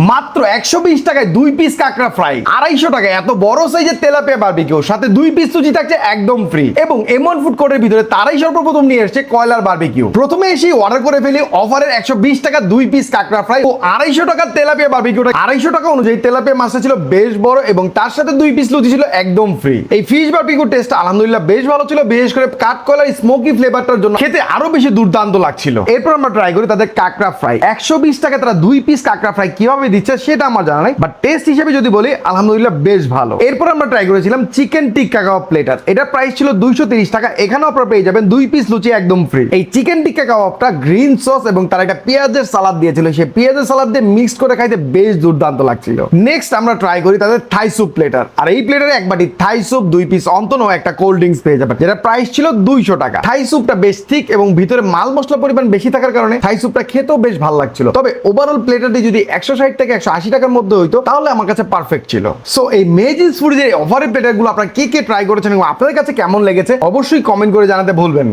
মাত্র 120 টাকায় 2 পিস কাঁকড়া ফ্রাই, 250 টাকায় এত বড় সাইজের তেলাপিয়া বারবিকিউ, সাথে 2 পিস লুচি থাকছে একদম ফ্রি। এবং এমন ফুড কোর্টের ভিতরে তারাই সর্বপ্রথম নিয়ে এসেছে কয়লার বারবিকিউ। প্রথমে এসে অর্ডার করে ফেলি অফারের 120 টাকা 2 পিস কাঁকড়া ফ্রাই ও 250 টাকার তেলাপিয়া বারবিকিউটা। 250 টাকা অনুযায়ী তেলাপিয়া মাছটা ছিল বেশ বড় এবং তার সাথে 2 পিস লুচি ছিল একদম ফ্রি। এই ফিশ বারবিকিউ টেস্ট আলহামদুলিল্লাহ বেশ ভালো ছিল, বিশেষ করে কাঠ কয়লার স্মোকি ফ্লেভারটার জন্য খেতে আরো বেশি দুর্দান্ত লাগছিল। এরপর আমরা ট্রাই করি তাদের কাঁকড়া ফ্রাই। 120 টাকা তারা 2 পিস কাঁকড়া ফ্রাই কিভাবে দিচ্ছে সেটা আমার জানা নাই, বাট টেস্ট হিসেবে যদি বলি আলহামদুলিল্লাহ বেশ ভালো। এরপর আমরা ট্রাই করেছিলাম চিকেন টিক্কা কাবাব প্লেটার। এটা প্রাইস ছিল 230 টাকা। এখানেও আপনারা পেয়ে যাবেন 2 পিস লুচি একদম ফ্রি। এই চিকেন টিক্কা কাবাবটা গ্রিন সস এবং তার একটা পেঁয়াজের সালাদ দিয়েছিল, সেই পেঁয়াজের সালাদ দিয়ে মিক্স করে খাইতে বেশ দুর্দান্ত লাগছিল। নেক্সট আমরা ট্রাই করি তাদের থাই স্যুপ প্লেটার। আর এই প্লেটারে এক বাটি থাই স্যুপ, 2 পিস অন্তন ও একটা কোল্ড ড্রিঙ্কস পেয়ে যাবেন, যেটা প্রাইস ছিল 200 টাকা। থাই স্যুপটা বেশ ঠিক এবং ভিতরে মাল মশলা পরিমাণ বেশি থাকার কারণে থাই স্যুপটা খেতেও বেশ ভালো লাগছিল। তবে ওভারঅল প্লেটারটি যদি 160 থেকে 180 টাকার মধ্যে হইতো তাহলে আমার কাছে পারফেক্ট ছিল। সো এই মেজিস ফুডের অফারের প্লেটারগুলো আপনারা কে কে ট্রাই করেছেন এবং আপনাদের কাছে কেমন লেগেছে অবশ্যই কমেন্ট করে জানাতে ভুলবেন না।